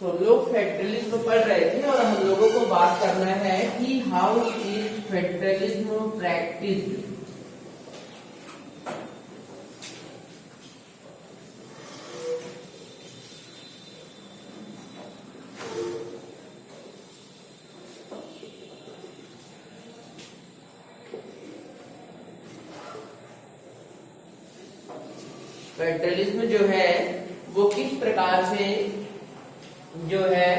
तो लोग फेडरलिज्म पढ़ रहे थे और हम लोगों को बात करना है कि how is federalism practised. Federalism जो है वो किस प्रकार से जो है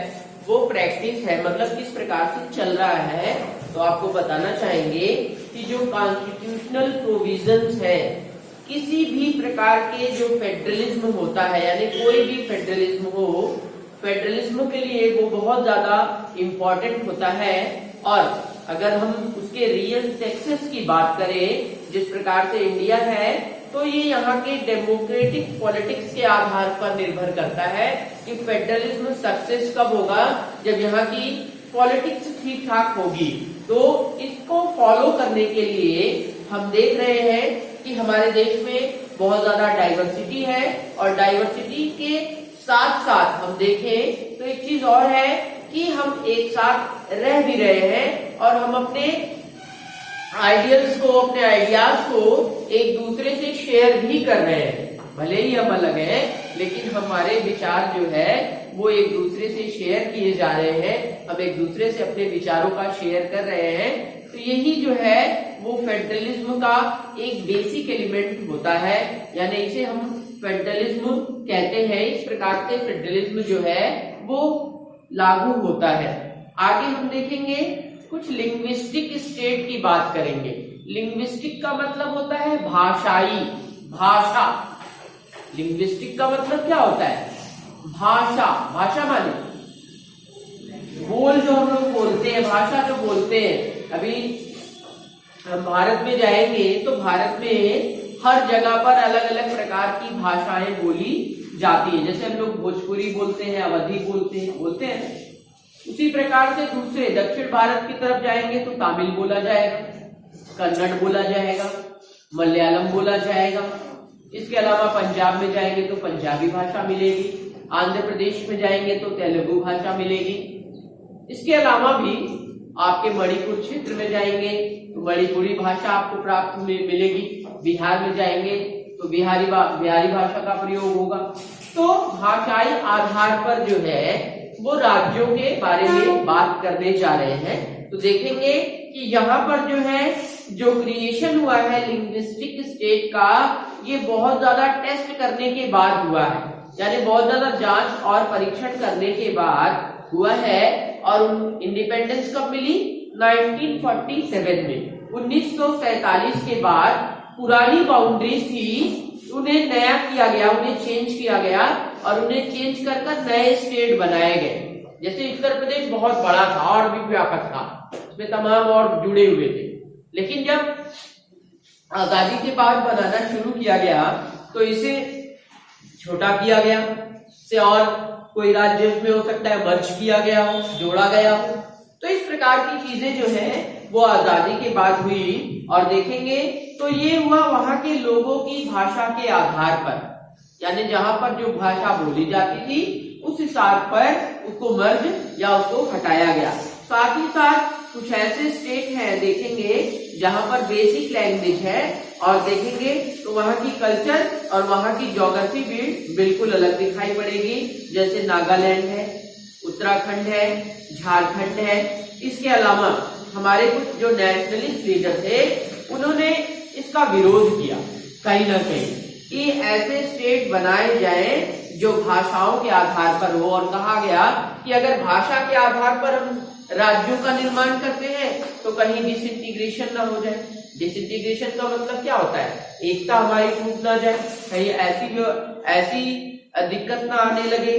वो प्रैक्टिस है, मतलब किस प्रकार से चल रहा है। तो आपको बताना चाहेंगे कि जो कॉन्स्टिट्यूशनल प्रोविजंस है, किसी भी प्रकार के जो फेडरलिज्म होता है, यानी कोई भी फेडरलिज्म हो, फेडरलिज्म के लिए वो बहुत ज्यादा इम्पोर्टेंट होता है। और अगर हम उसके रियल सक्सेस की बात करें, जिस प्रकार से इंडिया है, तो ये यहाँ के डेमोक्रेटिक पॉलिटिक्स के आधार पर निर्भर करता है कि फेडरलिज्म सक्सेस कब होगा, जब यहाँ की पॉलिटिक्स ठीक ठाक होगी। तो इसको फॉलो करने के लिए हम देख रहे हैं कि हमारे देश में बहुत ज्यादा डाइवर्सिटी है, और डाइवर्सिटी के साथ साथ हम देखें तो एक चीज और है कि हम एक साथ रह भी रहे हैं और हम अपने आइडियल्स को, अपने आइडियाज को एक दूसरे से शेयर भी कर रहे हैं। भले ही हम अलग हैं, लेकिन हमारे विचार जो है वो एक दूसरे से शेयर किए जा रहे हैं, हम एक दूसरे से अपने विचारों का शेयर कर रहे हैं। तो यही जो है वो फेडरलिज्म का एक बेसिक एलिमेंट होता है, यानी इसे हम फेडरलिज्म कहते हैं। इस प्रकार से फेडरलिज्म जो है वो लागू होता है। आगे हम देखेंगे कुछ लिंग्विस्टिक स्टेट की बात करेंगे। लिंग्विस्टिक का मतलब होता है भाषाई, भाषा। लिंग्विस्टिक का मतलब क्या होता है? भाषा। भाषा माने बोल, जो हम लोग बोलते हैं, भाषा जो बोलते हैं। अभी हम भारत में जाएंगे तो भारत में हर जगह पर अलग अलग प्रकार की भाषाएं बोली जाती है। जैसे हम लोग भोजपुरी बोलते हैं, अवधी बोलते हैं। उसी प्रकार से दूसरे दक्षिण भारत की तरफ जाएंगे तो तमिल बोला जाएगा, कन्नड़ बोला जाएगा, मलयालम बोला जाएगा। इसके अलावा पंजाब में जाएंगे तो पंजाबी भाषा मिलेगी, आंध्र प्रदेश में जाएंगे तो तेलुगु भाषा मिलेगी। इसके अलावा भी आपके मणिपुर क्षेत्र में जाएंगे तो मणिपुरी भाषा आपको प्राप्त मिलेगी, बिहार में जाएंगे तो बिहारी भाषा का प्रयोग होगा। तो भाषाई आधार पर जो है वो राज्यों के बारे में बात करने जा रहे हैं। तो देखेंगे कि यहाँ पर जो है जो क्रिएशन हुआ है लिंग्विस्टिक स्टेट का, ये बहुत ज्यादा टेस्ट करने के बाद हुआ है, यानी बहुत ज्यादा जांच और परीक्षण करने के बाद हुआ है। और इंडिपेंडेंस कब मिली? 1947 में। 1947 के बाद पुरानी बाउंड्रीज थी, उन्हें नया किया गया, उन्हें चेंज किया गया और उन्हें चेंज कर नए स्टेट बनाए गए। जैसे उत्तर प्रदेश बहुत बड़ा था और भी व्यापक था, उसमें तमाम और जुड़े हुए थे। लेकिन जब आजादी के बाद बनाना शुरू किया गया तो इसे छोटा किया गया, से और कोई राज्य उसमें हो सकता है मर्ज किया गया हो, जोड़ा गया हो। तो इस प्रकार की चीजें जो है वो आजादी के बाद हुई। और देखेंगे तो ये हुआ वहां के लोगों की भाषा के आधार पर, यानी जहां पर जो भाषा बोली जाती थी उस हिसाब पर उसको मर्ज या उसको हटाया गया। साथ ही साथ कुछ ऐसे स्टेट हैं देखेंगे जहां पर बेसिक लैंग्वेज है, और देखेंगे तो वहां की कल्चर और वहां की ज्योग्राफी भी बिल्कुल अलग दिखाई पड़ेगी। जैसे नागालैंड है, उत्तराखंड है, झारखंड है। इसके अलावा हमारे कुछ जो नेशनलिस्ट लीडर थे उन्होंने इसका विरोध किया कहीं ना कहीं कि ऐसे स्टेट बनाए जाएं जो भाषाओं के आधार पर हो। और कहा गया कि अगर भाषा के आधार पर हम राज्यों का निर्माण करते हैं तो कहीं डिसइंटीग्रेशन ना हो जाए। डिसइंटीग्रेशन का मतलब क्या होता है? एकता हमारी टूट ना जाए, कहीं ऐसी दिक्कत ना आने लगे।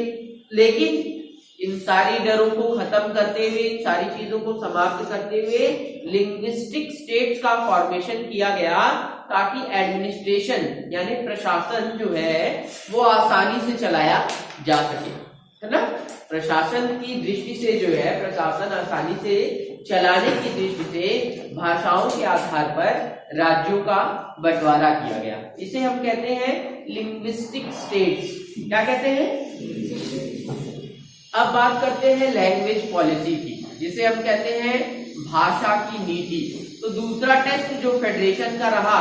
लेकिन इन सारी डरों को खत्म करते हुए, इन सारी चीजों को समाप्त करते हुए लिंग्विस्टिक स्टेट्स का फॉर्मेशन किया गया, ताकि एडमिनिस्ट्रेशन यानी प्रशासन जो है वो आसानी से चलाया जा सके, है ना। प्रशासन की दृष्टि से जो है प्रशासन आसानी से चलाने की दृष्टि से भाषाओं के आधार पर राज्यों का बंटवारा किया गया। इसे हम कहते हैं लिंग्विस्टिक स्टेट्स। क्या कहते हैं? अब बात करते हैं लैंग्वेज पॉलिसी की, जिसे हम कहते हैं भाषा की नीति। तो दूसरा टेस्ट जो फेडरेशन का रहा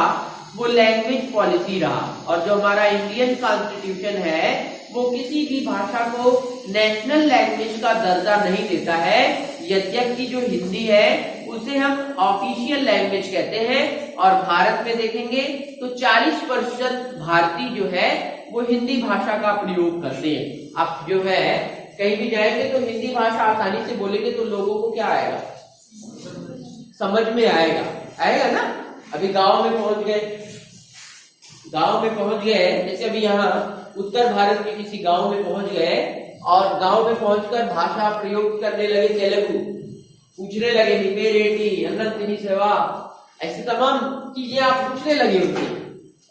वो लैंग्वेज पॉलिसी रहा, और जो हमारा इंडियन कॉन्स्टिट्यूशन है वो किसी भी भाषा को नेशनल लैंग्वेज का दर्जा नहीं देता है, यद्यपि जो हिंदी है उसे हम ऑफिशियल लैंग्वेज कहते हैं। और भारत में देखेंगे तो 40% भारतीय जो है वो हिंदी भाषा का प्रयोग करते हैं। आप जो है कहीं भी जाएंगे तो हिंदी भाषा आसानी से बोलेंगे तो लोगों को क्या आएगा, समझ में आएगा, आएगा ना। अभी गांव में पहुंच गए, जैसे अभी यहाँ उत्तर भारत के किसी गांव में पहुंच गए और गांव में पहुंचकर भाषा प्रयोग करने लगे तेलुगु, पूछने लगे निपेरेटी अनंतनी सेवा, ऐसी तमाम चीजें आप पूछने लगे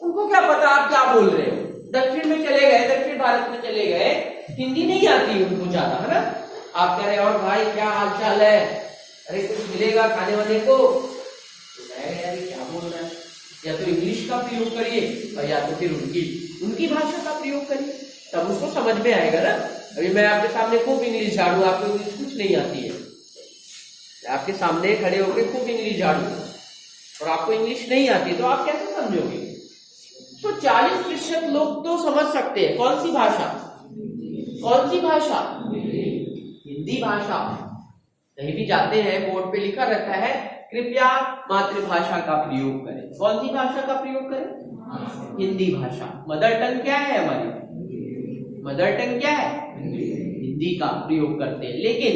उनको क्या पता आप क्या बोल रहे हो। दक्षिण में चले गए, दक्षिण भारत में चले गए, हिंदी नहीं आती उनको ज्यादा, है ना। आप कह रहे और भाई क्या हाल चाल है, अरे कुछ मिलेगा खाने वाने को, तो यार क्या बोल रहा है, या तो इंग्लिश का प्रयोग करिए और या तो फिर उनकी भाषा का प्रयोग करिए, तब उसको समझ में आएगा ना। अभी मैं आपके सामने खूब इंग्लिश झाड़ू, आपको इंग्लिश कुछ नहीं आती है, आपके सामने खड़े होकर खूब इंग्लिश झाड़ू और आपको इंग्लिश नहीं आती, तो आप कैसे समझोगे। तो 40% लोग तो समझ सकते हैं। कौन सी भाषा, हिंदी भाषा। कहीं भी जाते हैं बोर्ड पे लिखा रहता है कृपया मातृभाषा का प्रयोग करें। कौन सी भाषा का प्रयोग करें, हिंदी भाषा। मदर टंग क्या है हमारी, मदर टंग क्या है, हिंदी का प्रयोग करते हैं। लेकिन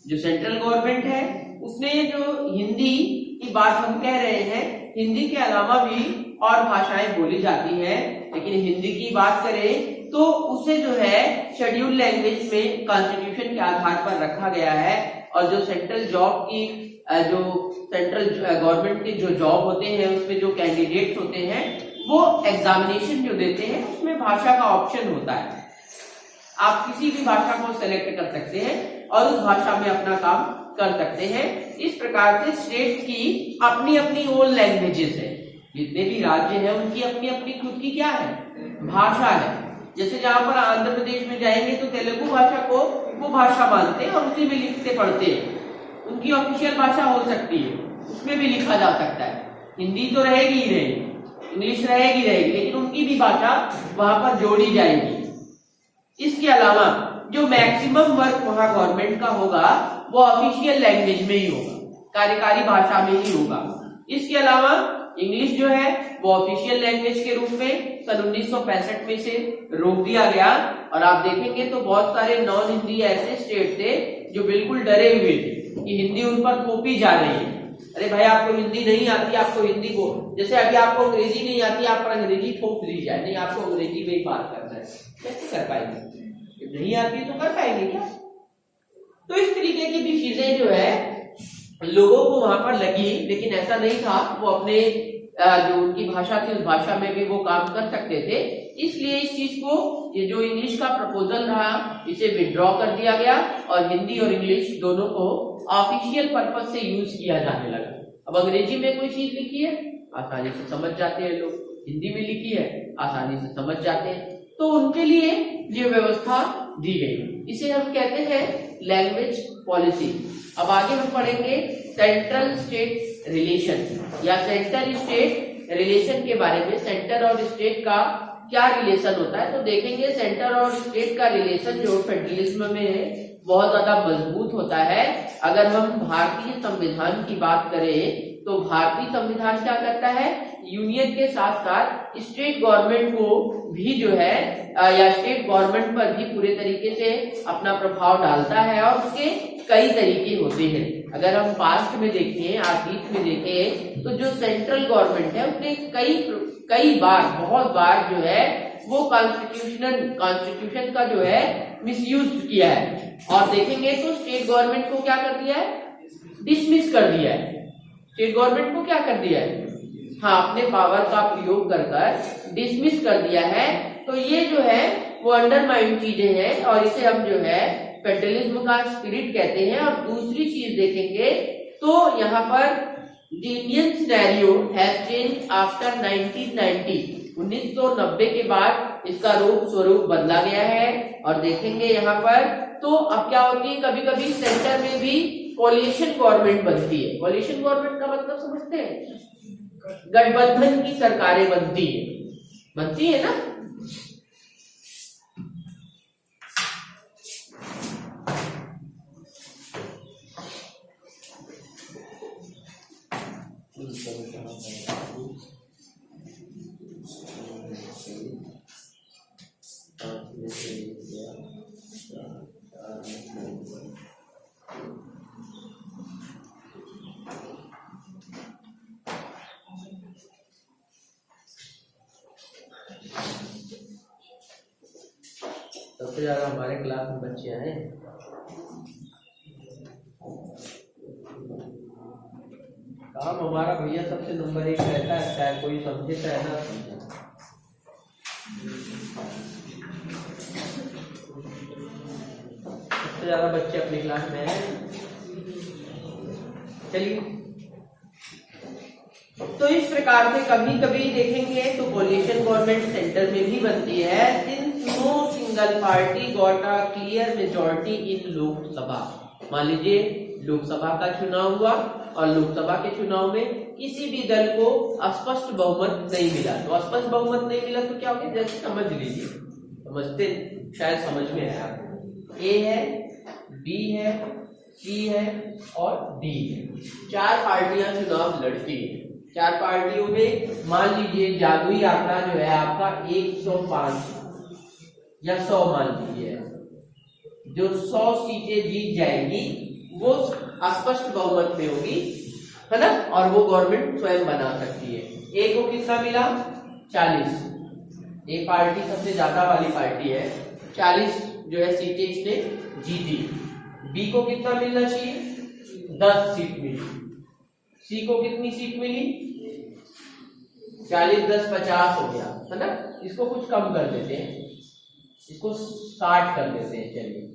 जो सेंट्रल गवर्नमेंट है उसने जो हिंदी की बात हम कह रहे हैं, हिंदी के अलावा भी और भाषाएं बोली जाती हैं, लेकिन हिंदी की बात करें तो उसे जो है शेड्यूल लैंग्वेज में कॉन्स्टिट्यूशन के आधार पर रखा गया है। और जो सेंट्रल जॉब की जो सेंट्रल गवर्नमेंट के जो जॉब होते हैं उसमें जो कैंडिडेट्स होते हैं वो एग्जामिनेशन जो देते हैं उसमें भाषा का ऑप्शन होता है। आप किसी भी भाषा को सेलेक्ट कर सकते हैं और उस भाषा में अपना काम कर सकते हैं। इस प्रकार से स्टेट्स की अपनी अपनी ओन लैंग्वेजेस है, जितने भी राज्य हैं उनकी अपनी अपनी खुद की क्या है, भाषा है। जैसे जहां पर आंध्र प्रदेश में जाएंगे तो तेलुगु भाषा को वो भाषा मानते हैं और उसी में लिखते पढ़ते हैं। उनकी ऑफिशियल भाषा हो सकती है, उसमें भी लिखा जा सकता है। हिंदी तो रहेगी ही रहेगी, इंग्लिश रहेगी, लेकिन उनकी भी भाषा वहां पर जोड़ी जाएगी। इसके अलावा जो मैक्सिमम वर्क वहां गवर्नमेंट का होगा वो ऑफिशियल लैंग्वेज में ही होगा, कार्यकारी भाषा में ही होगा। इसके अलावा इंग्लिश जो है वो ऑफिशियल लैंग्वेज के रूप में सन 1965 में से रोक दिया गया। और आप देखेंगे तो बहुत सारे नॉन हिंदी ऐसे स्टेट थे जो बिल्कुल डरे हुए थे कि हिंदी उन पर थोपी जा रही है। अरे भाई आपको हिंदी नहीं आती, आपको हिंदी बोल, जैसे अभी आपको अंग्रेजी नहीं आती, आप पर अंग्रेजी थोप दी जाए, नहीं आपको अंग्रेजी में ही बात करना है, कैसे कर पाएंगे, नहीं आती तो कर पाएंगे क्या। तो इस तरीके की भी चीजें जो है लोगों को वहां पर लगी, लेकिन ऐसा नहीं था, वो अपने जो उनकी भाषा थी उस भाषा में भी वो काम कर सकते थे। इसलिए इस चीज को, ये जो इंग्लिश का प्रपोजल रहा, इसे विड्रॉ कर दिया गया और हिंदी और इंग्लिश दोनों को ऑफिशियल पर्पस से यूज किया जाने लगा। अब अंग्रेजी में कोई चीज लिखी है आसानी से समझ जाते हैं लोग, हिंदी में लिखी है आसानी से समझ जाते हैं, तो उनके लिए ये व्यवस्था दी गई। इसे हम कहते हैं लैंग्वेज पॉलिसी। अब आगे हम पढ़ेंगे सेंट्रल स्टेट रिलेशन या सेंटर स्टेट रिलेशन के बारे में। सेंटर और स्टेट का क्या रिलेशन होता है, तो देखेंगे सेंटर और स्टेट का रिलेशन जो फेडरलिज्म में बहुत ज्यादा मजबूत होता है। अगर हम भारतीय संविधान की बात करें तो भारतीय संविधान क्या करता है, यूनियन के साथ साथ स्टेट गवर्नमेंट को भी जो है या स्टेट गवर्नमेंट पर भी पूरे तरीके से अपना प्रभाव डालता है और उसके कई तरीके होते हैं। अगर हम पास्ट में देखें, अतीत में देखें, तो जो सेंट्रल गवर्नमेंट है उसने कई बार, बहुत बार जो है वो कॉन्स्टिट्यूशन का जो है मिसयूज किया है। और देखेंगे तो स्टेट गवर्नमेंट को क्या कर दिया है, डिसमिस कर दिया है। स्टेट गवर्नमेंट को क्या कर दिया है, हाँ, अपने पावर का प्रयोग कर डिसमिस कर दिया है। तो ये जो है वो अंडरमाइन चीजें हैं और इसे हम जो है फेडरलिज्म का स्पिरिट कहते हैं। और दूसरी चीज देखेंगे तो यहाँ पर The Indian scenario has changed after 1990 के बाद इसका रूप स्वरूप बदला गया है। और देखेंगे यहाँ पर तो अब क्या होती है, कभी कभी सेंटर में भी कोलिशन गवर्नमेंट बनती है। कोलिशन गवर्नमेंट का मतलब समझते हैं, गठबंधन की सरकारें बनती है ना। सबसे ज्यादा हमारे क्लास में बच्चे आए। काम हमारा भैया सबसे नंबर 1 रहता है, चाहे कोई समझे चाहे ना समझे। सबसे ज्यादा बच्चे अपनी क्लास में आए। चलिए, तो इस प्रकार से कभी कभी देखेंगे तो कोलिशन गवर्नमेंट सेंटर में भी बनती है। No single party got a clear majority in Lok Sabha. मान लीजिए लोकसभा का चुनाव हुआ और लोकसभा के चुनाव में किसी भी दल को स्पष्ट बहुमत नहीं मिला। तो स्पष्ट बहुमत नहीं मिला तो क्या हो गया, जैसे समझ लीजिए, समझते शायद समझ में आया। ए है, बी है, सी है और डी है। 4 पार्टियां चुनाव लड़ती है। 4 पार्टियों में मान लीजिए जादुई आंकड़ा जो है आपका 105 या 100 मान लीजिए, जो 100 सीटें जीत जाएगी वो स्पष्ट बहुमत में होगी, है ना, और वो गवर्नमेंट स्वयं बना सकती है। ए को कितना मिला, 40। ए पार्टी सबसे ज्यादा वाली पार्टी है, 40 जो है सीटें इसने जीती। बी को कितना मिलना चाहिए, 10 सीट मिली। सी को कितनी सीट मिली, 40 10 50 हो गया, है ना। इसको कुछ कम कर देते हैं, इसको 60 कर देते हैं। चलिए,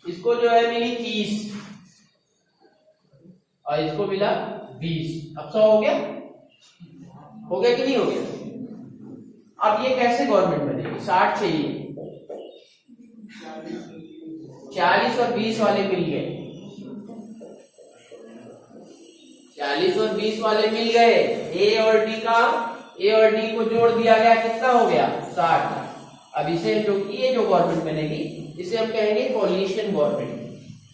इसको जो है मिली 30 और इसको मिला 20। अब 100 हो गया कि नहीं हो गया। अब ये कैसे गवर्नमेंट बनेगी, 60 चाहिए, 40 और 20 वाले मिल गए, 40 और 20 वाले मिल गए। ए और डी को जोड़ दिया गया, कितना हो गया, 60। अब इसे जो ये जो गवर्नमेंट बनेगी इसे हम कहेंगे कोलिशन गवर्नमेंट।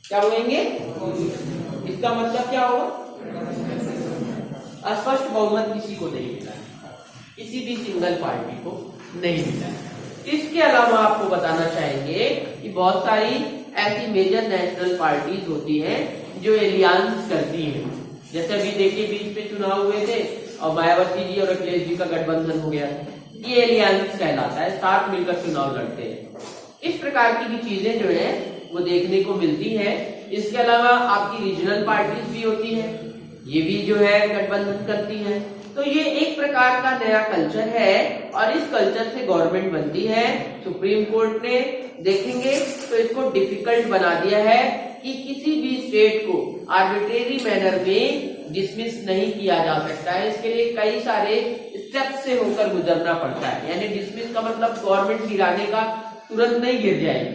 क्या बोलेंगे, इसका मतलब क्या होगा, स्पष्ट बहुमत किसी को नहीं मिला, किसी भी सिंगल पार्टी को नहीं मिला। इसके अलावा आपको बताना चाहेंगे कि बहुत सारी ऐसी मेजर नेशनल पार्टीज होती हैं जो एलियांस करती हैं। जैसे अभी देखिए बीच में चुनाव हुए थे और मायावती जी और अखिलेश जी का गठबंधन हो गया, ये एलियांस कहलाता है, साथ मिलकर चुनाव लड़ते हैं। इस प्रकार की भी चीजें जो है वो देखने को मिलती है। इसके अलावा आपकी रीजनल पार्टीज भी होती है, ये भी जो है गठबंधन करती है। तो ये एक प्रकार का नया कल्चर है और इस कल्चर से गवर्नमेंट बनती है। सुप्रीम कोर्ट ने देखेंगे तो इसको डिफिकल्ट बना दिया है कि किसी भी स्टेट को आर्बिट्रेरी मैनर में डिसमिस नहीं किया जा सकता है। इसके लिए कई सारे स्टेप्स से होकर गुजरना पड़ता है। यानी डिसमिस का मतलब गवर्नमेंट गिराने का तुरंत नहीं गिर जाएगी,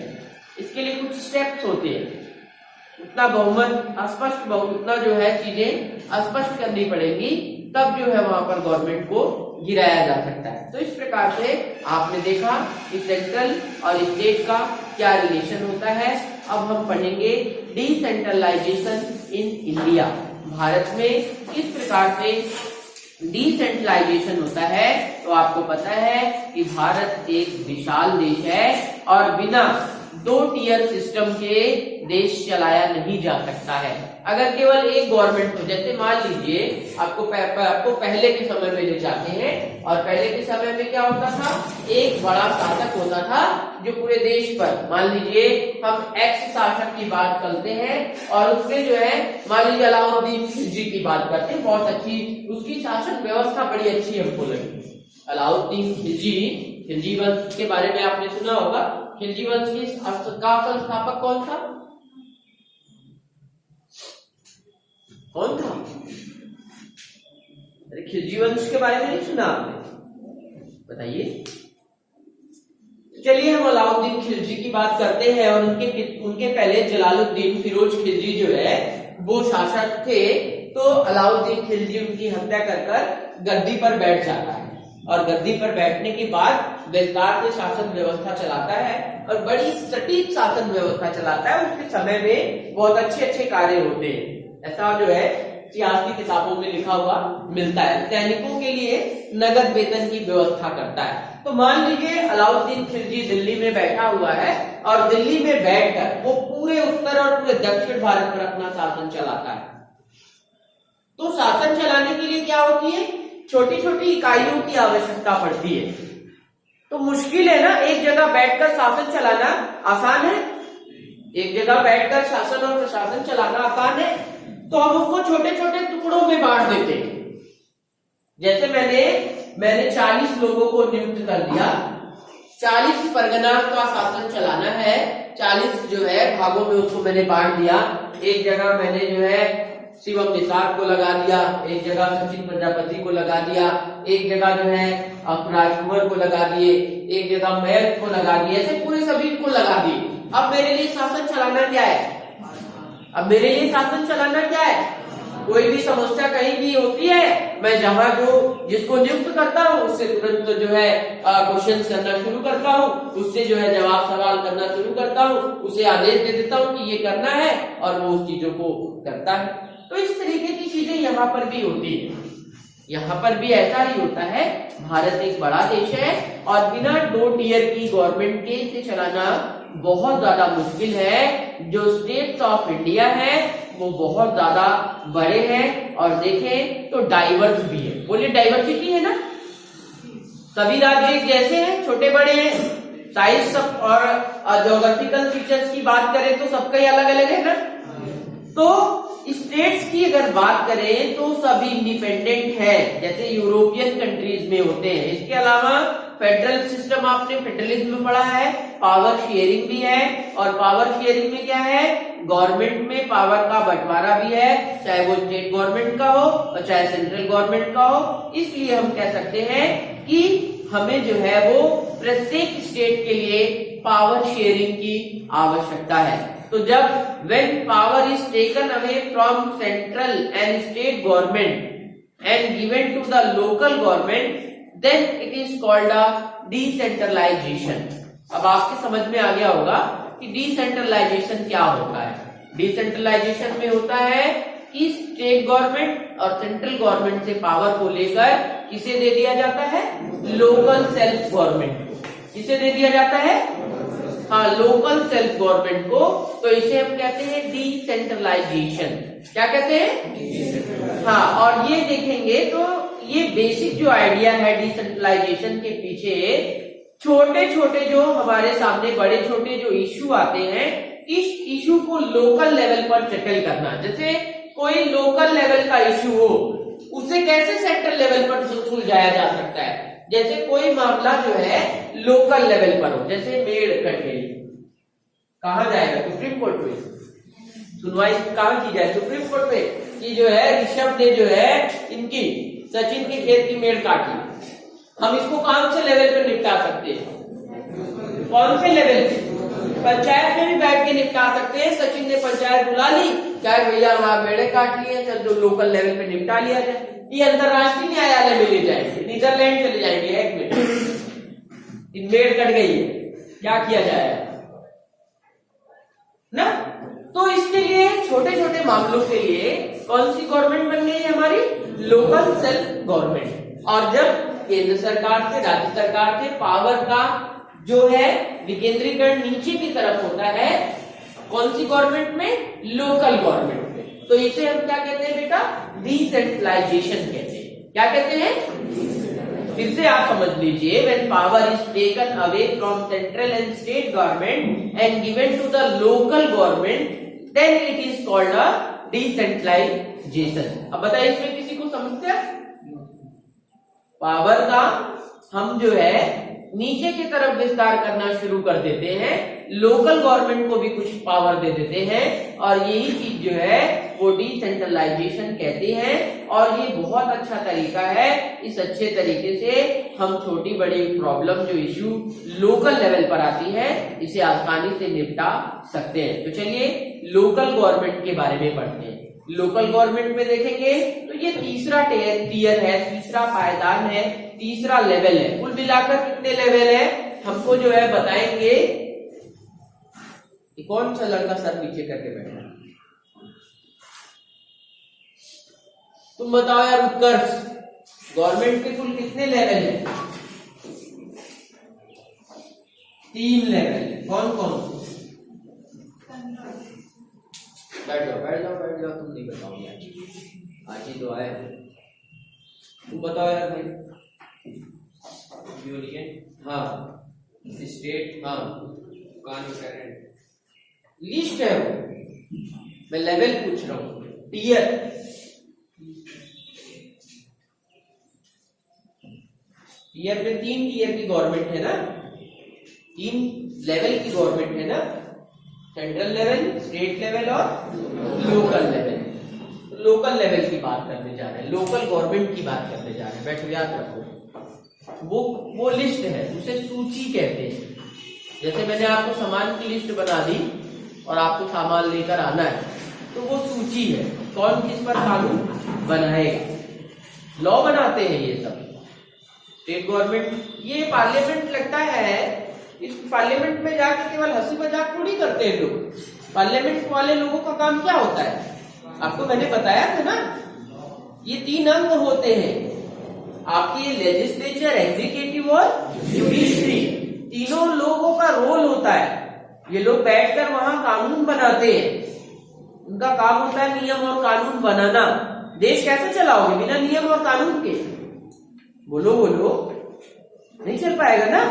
इसके लिए कुछ स्टेप्स होते हैं। उतना बहुमत अस्पष्ट उतना जो है चीजें अस्पष्ट करनी पड़ेगी, तब जो है वहां पर गवर्नमेंट को गिराया जा सकता है। तो इस प्रकार से आपने देखा कि सेंट्रल और स्टेट का क्या रिलेशन होता है। अब हम पढ़ेंगे डिसेंट्रलाइजेशन इन इंडिया। भारत में किस प्रकार से डिसेंट्रलाइजेशन होता है। तो आपको पता है कि भारत एक विशाल देश है और बिना 2 टियर सिस्टम के देश चलाया नहीं जा सकता है। अगर केवल एक गवर्नमेंट हो, जैसे मान लीजिए आपको पहले के समय में ले जाते हैं और पहले के समय में क्या होता था, एक बड़ा शासक होता था जो पूरे देश पर, मान लीजिए हम एक्स शासक की बात करते हैं और उसमें जो है मान लीजिए अलाउद्दीन खिलजी की बात करते हैं, बहुत अच्छी उसकी शासन व्यवस्था बड़ी अच्छी हमको लगी। अलाउद्दीन खिलजी वंश के बारे में आपने सुना होगा। खिलजी वंश का संस्थापक कौन था? अरे खिलजी वंश के बारे में नहीं सुना आपने, बताइए। चलिए हम अलाउद्दीन खिलजी की बात करते हैं और उनके पहले जलालुद्दीन फिरोज खिलजी जो है वो शासक थे। तो अलाउद्दीन खिलजी उनकी हत्या कर गद्दी पर बैठ जाता है और गद्दी पर बैठने के बाद विस्तार से शासन व्यवस्था चलाता है और बड़ी सटीक शासन व्यवस्था चलाता है। उसके समय में बहुत अच्छे अच्छे कार्य होते हैं, ऐसा जो है इतिहास की किताबों में लिखा हुआ मिलता है। सैनिकों के लिए नगद वेतन की व्यवस्था करता है। तो मान लीजिए अलाउद्दीन खिलजी दिल्ली में बैठा हुआ है और दिल्ली में बैठकर वो पूरे उत्तर और पूरे दक्षिण भारत पर अपना शासन चलाता है। तो शासन चलाने के लिए क्या होती है, छोटी छोटी इकाइयों की आवश्यकता पड़ती है। तो मुश्किल है ना, एक जगह बैठकर शासन चलाना आसान है, एक जगह बैठकर शासन और प्रशासन चलाना आसान है। तो हम उसको छोटे छोटे टुकड़ों में बांट देते हैं। जैसे मैंने 40 लोगों को नियुक्त कर दिया, 40 परगना का शासन चलाना है, 40 जो है भागों में उसको मैंने बांट दिया। एक जगह मैंने जो है शिवम निसार को लगा दिया, एक जगह सचिन प्रजापति को लगा दिया, एक जगह जो है राजकुमार को लगा दिए, एक जगह मैथ को लगा दिए, ऐसे पूरे सभी को लगा दिए। अब मेरे लिए शासन चलाना क्या है, अब मेरे लिए शासन चलाना क्या है, कोई भी समस्या कहीं भी होती है, मैं जहां जो जिसको नियुक्त करता हूँ उससे तुरंत जो है क्वेश्चन करना शुरू करता हूँ, उससे जो है जवाब सवाल करना शुरू करता हूँ, उसे आदेश दे देता हूँ कि ये करना है और वो उस चीजों को करता है। तो इस तरीके की चीजें यहाँ पर भी होती है, यहाँ पर भी ऐसा ही होता है। भारत एक बड़ा देश है और बिना 2 टियर की गवर्नमेंट के इसे चलाना बहुत ज्यादा मुश्किल है। जो स्टेट्स ऑफ इंडिया है वो बहुत ज्यादा बड़े हैं और देखें तो डाइवर्स भी है। बोलिए डाइवर्सिटी है ना, सभी राज्य एक जैसे हैं, छोटे बड़े हैं, साइज सब और ज्योग्राफिकल फीचर्स की बात करें तो सबका ही अलग अलग है ना। तो स्टेट्स की अगर बात करें तो सभी इंडिपेंडेंट है, जैसे यूरोपियन कंट्रीज में होते हैं। इसके अलावा फेडरल सिस्टम आपने फेडरलिज्म में पढ़ा है, पावर शेयरिंग भी है और पावर शेयरिंग में क्या है, गवर्नमेंट में पावर का बंटवारा भी है, चाहे वो स्टेट गवर्नमेंट का हो और चाहे सेंट्रल गवर्नमेंट का हो। इसलिए हम कह सकते हैं कि हमें जो है वो प्रत्येक स्टेट के लिए पावर शेयरिंग की आवश्यकता है। तो जब when power is taken away from central and state government and given to the local government, then it is called a decentralization। अब आपके समझ में आ गया होगा कि डिसेंट्रलाइजेशन क्या होता है। डिसेंट्रलाइजेशन में होता है कि स्टेट गवर्नमेंट और सेंट्रल गवर्नमेंट से पावर को लेकर किसे दे दिया जाता है, लोकल सेल्फ गवर्नमेंट को। किसे दे दिया जाता है, हाँ, लोकल सेल्फ गवर्नमेंट को। तो इसे हम कहते हैं डिसेंट्रलाइजेशन। क्या कहते हैं, हाँ। और ये देखेंगे तो ये बेसिक जो आइडिया है डिसेंट्रलाइजेशन के पीछे, छोटे छोटे जो हमारे सामने बड़े छोटे जो इश्यू आते हैं, इस इश्यू को लोकल लेवल पर सेटल करना। जैसे कोई लोकल लेवल का इश्यू हो, उसे कैसे सेंट्रल लेवल पर सुलझाया जा सकता है। जैसे कोई मामला जो है लोकल लेवल पर हो, जैसे मेड़ कट गई, कहा जाएगा, सुप्रीम कोर्ट में सुनवाई कहाँ की जाए, सुप्रीम कोर्ट में, कि जो है ऋषभ ने जो है इनकी सचिन के खेत की मेड़ काटी। हम इसको कौन से लेवल पर निपटा सकते हैं, कौन से लेवल पे, पंचायत में भी बैठ के निपटा सकते हैं। सचिन ने पंचायत बुला ली, क्या भैया वहां मेड़े काट लिए, चल जो लोकल लेवल पे निपटा लिया जाए। ये अंतरराष्ट्रीय न्यायालय में ले जाएंगे, नीदरलैंड चले जाएंगे, एक मिनट मेड़ कट गई है, क्या किया जाएगा ना। तो इसके लिए छोटे छोटे मामलों के लिए कौन सी गवर्नमेंट बन गई है हमारी, लोकल सेल्फ गवर्नमेंट। और जब केंद्र सरकार से राज्य सरकार से पावर का जो है विकेंद्रीकरण नीचे की तरफ होता है, कौन सी गवर्नमेंट में, लोकल गवर्नमेंट में, तो इसे हम क्या कहते हैं बेटा, डिसेंट्रलाइजेशन कहते हैं। क्या कहते हैं, फिर से आप समझ लीजिए, when power is taken away from central and state government and given to the local government, then it is called a decentralization। अब बताइए इसमें किसी को समस्या, पावर का हम जो है नीचे की तरफ विस्तार करना शुरू कर देते हैं, लोकल गवर्नमेंट को भी कुछ पावर दे देते हैं, और यही चीज जो है वो डिसेंट्रलाइजेशन कहते हैं। और ये बहुत अच्छा तरीका है, इस अच्छे तरीके से हम छोटी बड़ी प्रॉब्लम जो इश्यू लोकल लेवल पर आती है इसे आसानी से निपटा सकते हैं। तो चलिए लोकल गवर्नमेंट के बारे में पढ़ते हैं। लोकल गवर्नमेंट में देखेंगे तो ये तीसरा टियर है, तीसरा पायदान है, तीसरा लेवल है। कुल मिलाकर कितने लेवल है हमको जो है बताएंगे। कौन सा लड़का सर पीछे करके बैठा, तुम बताओ यार उत्कर्ष, गवर्नमेंट के कुल कितने लेवल है? 3 लेवल है। कौन कौन से? बैठ जाओ, तुम नहीं बताओ यार, आज ही तो आए। तुम बताओ यार भाई। यूनियन, हाँ, स्टेट, हाँ, कॉन्करेंट, लिस्ट है वो, मैं लेवल पूछ रहा हूं। टियर, टियर में 3 टियर की गवर्नमेंट है ना, 3 लेवल की गवर्नमेंट है ना, सेंट्रल लेवल, स्टेट लेवल और लोकल लेवल। लोकल लेवल की बात करने जा रहे हैं, लोकल गवर्नमेंट की बात करने जा रहे हैं। बैठो, याद रखो, वो लिस्ट है, उसे सूची कहते हैं। जैसे मैंने आपको सामान की लिस्ट बना दी और आपको सामान लेकर आना है, तो वो सूची है, कौन किस पर कानून बनाएगा। लॉ बनाते हैं ये सब स्टेट गवर्नमेंट। ये पार्लियामेंट लगता है, इस पार्लियामेंट में जाकर केवल हंसी मजाक थोड़ी करते हैं लोग। पार्लियामेंट वाले लोगों का काम क्या होता है आपको मैंने बताया था ना, ये 3 अंग होते हैं आपकी, लेजिस्लेचर, एग्जीक्यूटिव और जुडिशरी। तीनों लोगों का रोल होता है। ये लोग बैठकर वहां कानून बनाते हैं, उनका काम होता है नियम और कानून बनाना। देश कैसे चलाओगे बिना नियम और कानून के? बोलो बोलो, नहीं चल पाएगा ना।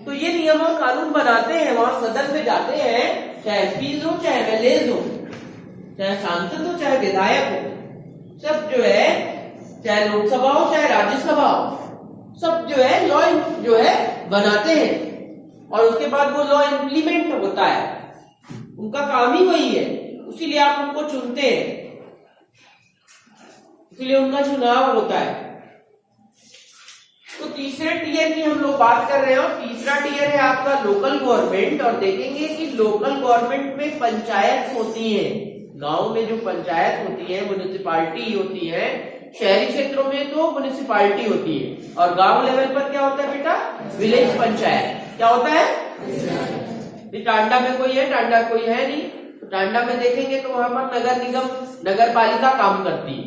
तो ये नियम और कानून बनाते हैं, वहां सदन में जाते हैं, चाहे एमपीज हो, चाहे एमएलएज हो, चाहे सांसद हो, चाहे विधायक हो, सब जो है, चाहे लोकसभा हो चाहे राज्यसभा हो, सब जो है लॉ जो है बनाते हैं, और उसके बाद वो लॉ इम्प्लीमेंट होता है। उनका काम ही वही है, इसीलिए आप उनको चुनते हैं, इसीलिए उनका चुनाव होता है। तो तीसरे टियर की हम लोग बात कर रहे हैं, और तीसरा टियर है आपका लोकल गवर्नमेंट। और देखेंगे कि लोकल गवर्नमेंट में पंचायत होती है, गांव में जो पंचायत होती है, म्युनिसिपालिटी होती है, शहरी क्षेत्रों में तो म्युनिसिपालिटी होती है, और गांव लेवल पर क्या होता है बेटा? विलेज पंचायत। क्या होता है? टांडा में कोई है? टांडा कोई है नहीं। तो टांडा में देखेंगे तो वहां पर नगर निगम, नगर पालिका काम करती है,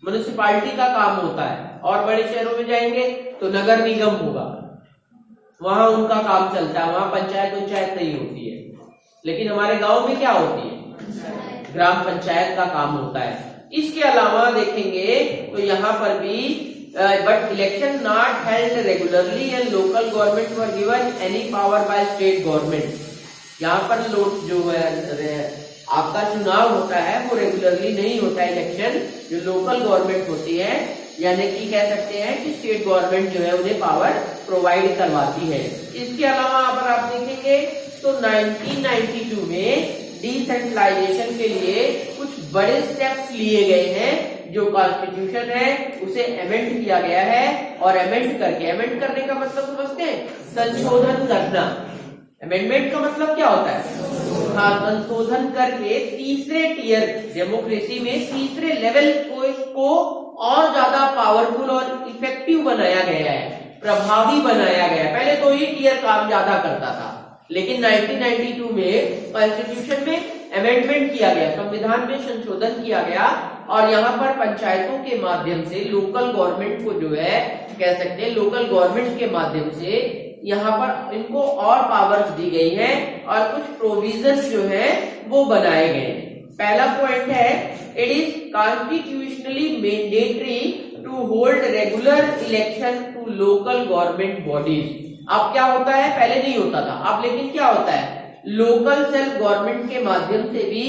म्युनिसिपालिटी का काम होता है। और बड़े शहरों में जाएंगे तो नगर निगम होगा, वहां उनका काम चलता है, वहां पंचायत नहीं होती है। लेकिन हमारे गांव में क्या होती है? ग्राम पंचायत का काम होता है। इसके अलावा देखेंगे तो यहाँ पर भी but election not held regularly and local government were given any power by state government. यहाँ पर लोग जो है आपका चुनाव होता है वो रेगुलरली नहीं होता है इलेक्शन, जो लोकल गवर्नमेंट होती है, यानी कि कह सकते हैं कि स्टेट गवर्नमेंट जो है उन्हें पावर प्रोवाइड करवाती है। इसके अलावा अगर आप देखेंगे तो 1992 में डिसेंट्रलाइजेशन के लिए कुछ बड़े स्टेप्स लिए गए हैं। जो कॉन्स्टिट्यूशन है उसे अमेंड किया गया है, और अमेंड करने का मतलब समझते हैं? संशोधन करना। अमेंडमेंट का मतलब क्या होता है? हाँ, संशोधन करके तीसरे टियर डेमोक्रेसी में तीसरे लेवल को और ज्यादा पावरफुल और इफेक्टिव बनाया गया है, प्रभावी बनाया गया है। पहले तो ही टियर काम ज्यादा करता था, लेकिन 1992 में कॉन्स्टिट्यूशन में अमेंडमेंट किया गया, संविधान में संशोधन किया गया, और यहाँ पर पंचायतों के माध्यम से लोकल गवर्नमेंट को जो है कह सकते हैं, लोकल गवर्नमेंट के माध्यम से यहाँ पर इनको और पावर्स दी गई है, और कुछ प्रोविजंस जो है वो बनाए गए। पहला पॉइंट है, it is constitutionally mandatory to hold regular election to local government bodies. अब क्या होता है? पहले नहीं होता था, अब लेकिन क्या होता है? लोकल सेल्फ गवर्नमेंट के माध्यम से भी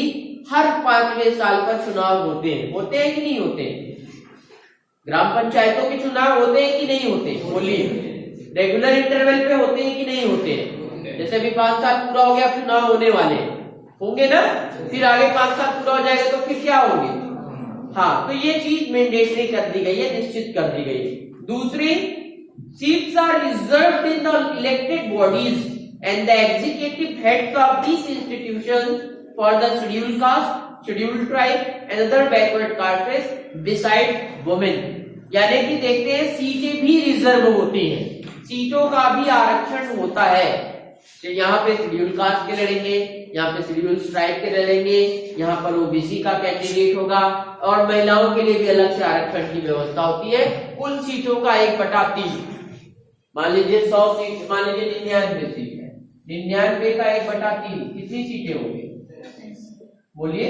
हर 5वें साल पर चुनाव होते हैं कि नहीं होते? ग्राम पंचायतों के चुनाव होते हैं कि नहीं होते? बोलिए। रेगुलर इंटरवल पे होते हैं कि नहीं होते हैं? जैसे अभी 5 साल पूरा हो गया, चुनाव होने वाले होंगे ना, फिर आगे 5 साल पूरा हो जाएगा तो फिर क्या होंगे? हाँ, तो ये चीज मैंडेटरी कर दी गई है, निश्चित कर दी गई है। दूसरी, seats are reserved in the elected bodies and the executive heads of these institutions for the scheduled caste, scheduled tribe and other backward castes beside women. यानी कि देखते हैं सीटें भी रिजर्व होती हैं, सीटों का भी आरक्षण होता है। तो यहाँ पे शेड्यूल कास्ट के लड़ेंगे, यहाँ पे शेड्यूल ट्राइब के लड़ेंगे, यहाँ पर ओबीसी का कैंडिडेट होगा, और महिलाओं के लिए भी अलग से आरक्षण की व्यवस्था होती है। कुल सीटों का 1/3, मान लीजिए 100 सीट, मान लीजिए 99 सीट है, 99 का 1/3 कितनी सीटें होंगी? बोलिए,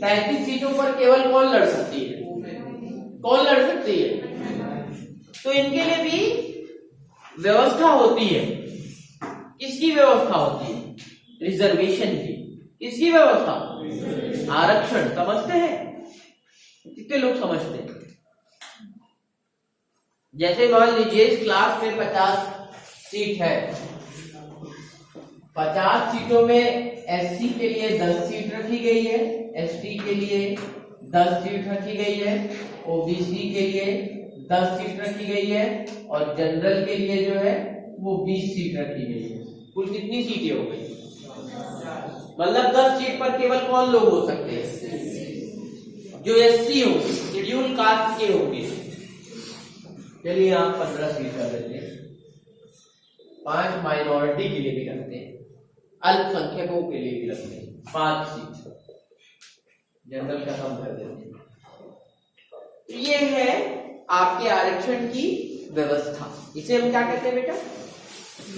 33 सीटों पर केवल कौन लड़ सकती है? कौन लड़ सकती है? तो इनके लिए भी व्यवस्था होती है। किसकी व्यवस्था होती है? रिजर्वेशन की। किसकी व्यवस्था? आरक्षण। समझते हैं? कितने लोग समझते हैं? जैसे मान लीजिए इस क्लास में 50 सीट है, 50 सीटों में एससी के लिए 10 सीट रखी गई है, एसटी के लिए 10 सीट रखी गई है, ओबीसी के लिए 10 सीट रखी गई है, और जनरल के लिए जो है वो 20 सीट रखी गई है। कुल कितनी सीटें हो गई? मतलब 10 सीट पर केवल कौन लोग हो सकते हैं? जो एससी होंगे, शेड्यूल कास्ट के होंगे। चलिए आप 15 सीट कर देते हैं, 5 माइनॉरिटी के लिए भी रखते हैं, अल्पसंख्यकों के लिए भी रखते हैं, 5 सीट जनरल का कम कर देते हैं। ये है आपके आरक्षण की व्यवस्था। इसे हम क्या कहते हैं बेटा?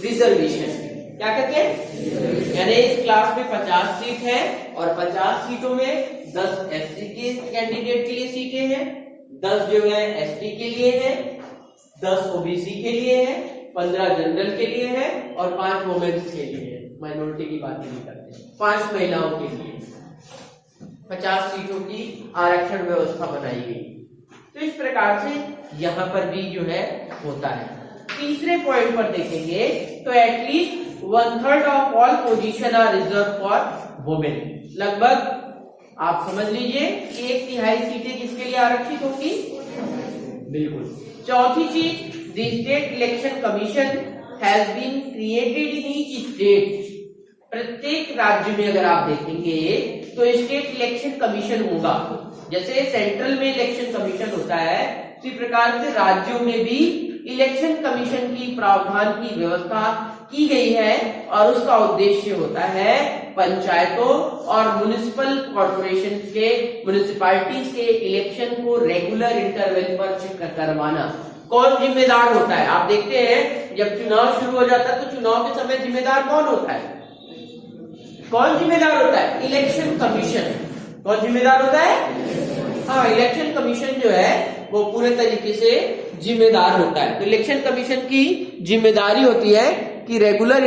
रिजर्वेशन। क्या कहते हैं? यानी इस क्लास में 50 सीट है, और 50 सीटों में 10 एससी के कैंडिडेट के लिए सीटें हैं, 10 जो है एसटी के लिए है, 10 ओबीसी के लिए है, 15 जनरल के लिए है, और 5 वुमेन्स के लिए है। माइनॉरिटी की बात नहीं करते, 5 महिलाओं के लिए 50 सीटों की आरक्षण व्यवस्था बनाई गई। तो इस प्रकार से यहाँ पर भी जो है होता है। तीसरे पॉइंट पर देखेंगे तो at least 1/3 of all position are reserve for women. लगभग आप समझ लीजिए 1/3 सीटें किसके लिए आरक्षित होंगी? बिल्कुल। चौथी चीज, the state election commission has been created in each state. प्रत्येक राज्य में अगर आप देखेंगे तो स्टेट इलेक्शन कमीशन होगा। जैसे सेंट्रल में इलेक्शन कमीशन होता है, इसी प्रकार से राज्यों में भी इलेक्शन कमीशन की प्रावधान की व्यवस्था की गई है, और उसका उद्देश्य होता है पंचायतों और म्युनिसिपल कॉर्पोरेशन के, म्युनिसिपैलिटीज के इलेक्शन को रेगुलर इंटरवल पर करवाना। कौन जिम्मेदार होता है? आप देखते हैं जब चुनाव शुरू हो जाता है तो चुनाव के समय जिम्मेदार कौन होता है? कौन जिम्मेदार होता है? Election commission. कौन जिम्मेदार होता है? हाँ, इलेक्शन कमीशन जो है वो पूरे तरीके से जिम्मेदार होता है। तो इलेक्शन कमीशन की जिम्मेदारी होती है कि रेगुलर